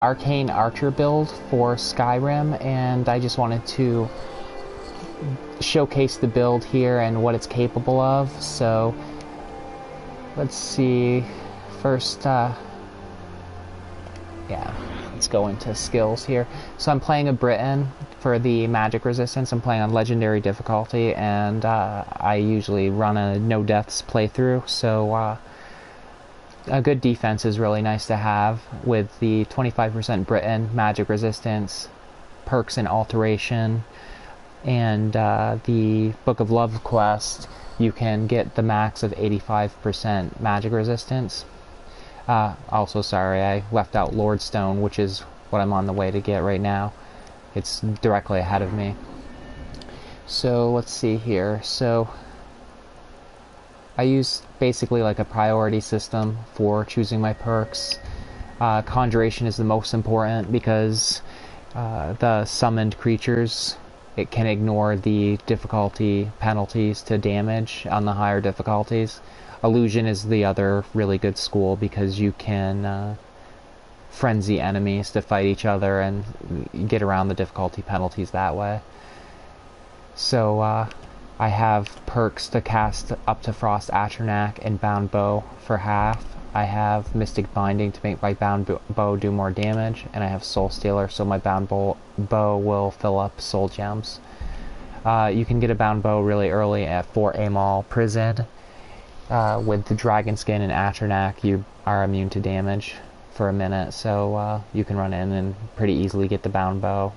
Arcane Archer build for Skyrim, and I just wanted to showcase the build here and what it's capable of. So let's see. First, let's go into skills here. So I'm playing a Briton for the magic resistance. I'm playing on legendary difficulty, and I usually run a no deaths playthrough. So a good defense is really nice to have with the 25% Briton, magic resistance, perks and alteration, and the Book of Love quest. You can get the max of 85% magic resistance. Also, sorry, I left out Lordstone, which is what I'm on the way to get right now. It's directly ahead of me. So let's see here. So I use basically like a priority system for choosing my perks. Conjuration is the most important because the summoned creatures, it can ignore the difficulty penalties to damage on the higher difficulties. Illusion is the other really good school because you can frenzy enemies to fight each other and get around the difficulty penalties that way. So I have perks to cast up to Frost Atronach and Bound Bow for half. I have Mystic Binding to make my Bound Bow do more damage, and I have Soul Stealer, so my Bound Bow will fill up Soul Gems. You can get a Bound Bow really early at Fort Amal Prison. With the Dragon Skin and Atronach, you are immune to damage for a minute, so you can run in and pretty easily get the Bound Bow.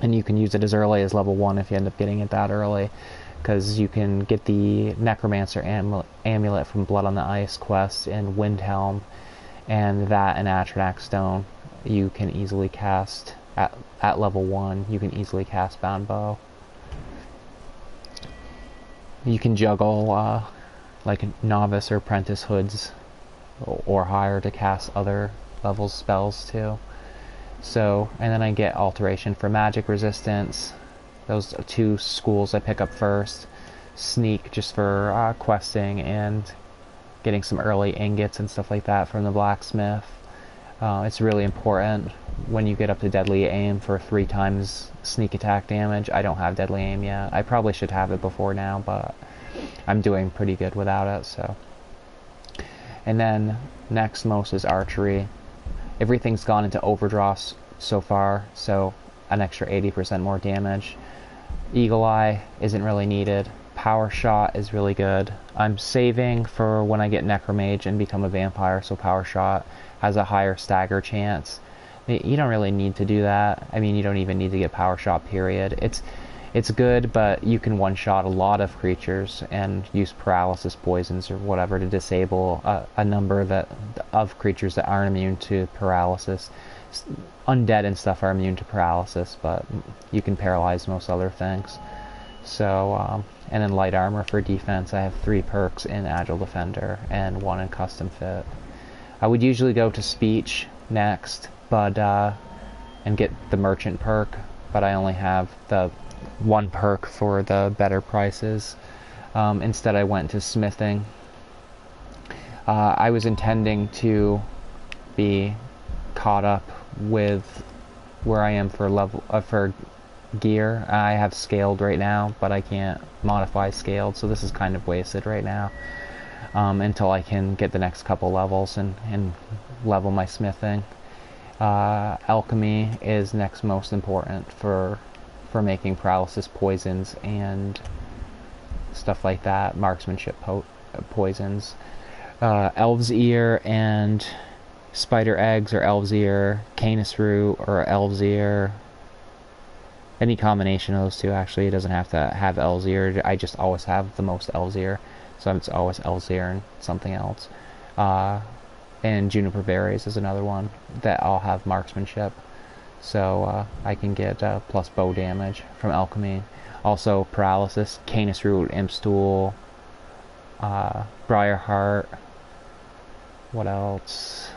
And you can use it as early as level 1 if you end up getting it that early, because you can get the Necromancer Amulet from Blood on the Ice quest in Windhelm, and that and Atronach Stone you can easily cast at level 1. You can easily cast Bound Bow. You can juggle like Novice or Apprentice hoods or higher to cast other level spells too. So, and then I get alteration for magic resistance. Those two schools I pick up first. Sneak just for questing and getting some early ingots and stuff like that from the blacksmith. It's really important when you get up to deadly aim for 3 times sneak attack damage. I don't have deadly aim yet. I probably should have it before now, but I'm doing pretty good without it. So, and then next most is archery. Everything's gone into overdraw so far, so an extra 80% more damage. Eagle Eye isn't really needed. Power Shot is really good. I'm saving for when I get Necromage and become a vampire, so Power Shot has a higher stagger chance. You don't really need to do that. I mean, you don't even need to get Power Shot, period. It's good, but you can one-shot a lot of creatures and use paralysis poisons or whatever to disable a number of creatures that aren't immune to paralysis. Undead and stuff are immune to paralysis, but you can paralyze most other things. So, and then light armor for defense. I have 3 perks in Agile Defender and 1 in Custom Fit. I would usually go to Speech next, but and get the Merchant perk, but I only have the 1 perk for the better prices. Instead I went to Smithing. I was intending to be caught up with where I am for level for gear. I have scaled right now, but I can't modify scaled, so this is kind of wasted right now until I can get the next couple levels and level my smithing. Alchemy is next most important for making paralysis poisons and stuff like that, marksmanship poisons. Elf's Ear and Spider Eggs or Elf's Ear, Canis Root or Elf's Ear. Any combination of those two, actually. It doesn't have to have Elf's Ear. I just always have the most Elf's Ear, so it's always Elf's Ear and something else. And Juniper Berries is another one that all have marksmanship. So I can get plus bow damage from alchemy. Also paralysis, Canis Root, Impstool, Briarheart. What else?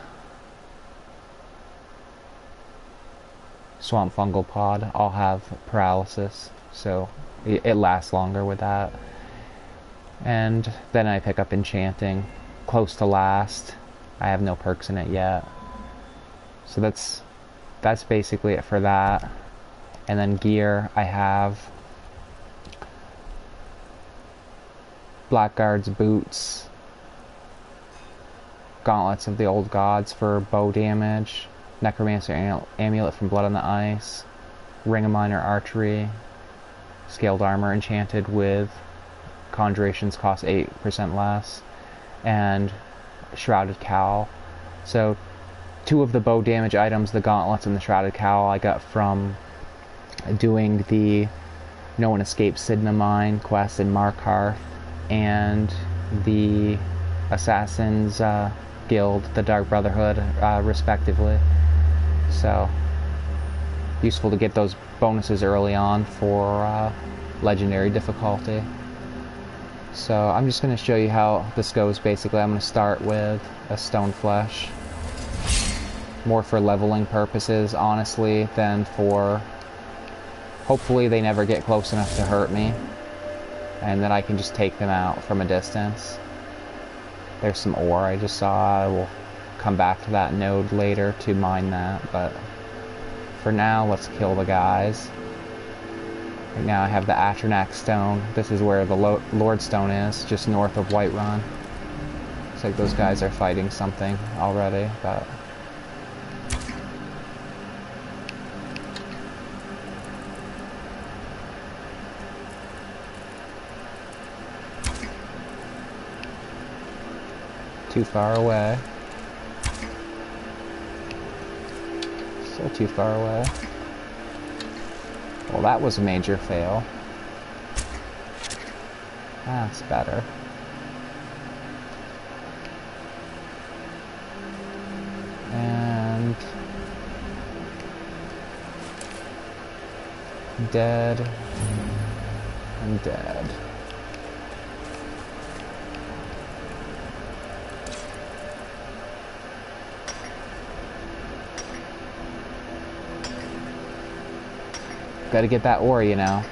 Swamp Fungal Pod all have paralysis, so it lasts longer with that. And then I pick up Enchanting, close to last. I have no perks in it yet. So that's that's basically it for that. And then gear, I have Blackguard's boots, gauntlets of the old gods for bow damage, necromancer amulet from blood on the ice, ring of minor archery, scaled armor enchanted with conjurations cost 8% less, and shrouded cowl. So 2 of the bow damage items, the gauntlets and the shrouded cowl, I got from doing the No One Escapes Sidna Mine quest in Markarth and the Assassin's Guild, the Dark Brotherhood, respectively. So useful to get those bonuses early on for legendary difficulty. So I'm just going to show you how this goes. Basically, I'm going to start with a stone flesh, more for leveling purposes, honestly, than for... Hopefully they never get close enough to hurt me, and then I can just take them out from a distance. There's some ore I just saw. I will come back to that node later to mine that, but for now, let's kill the guys. Right now I have the Atronak Stone. This is where the Lord Stone is, just north of Whiterun. Looks like those guys are fighting something already, but... too far away. Still too far away. Well, that was a major fail. That's better. And... dead. And dead. Gotta get that ore, you know.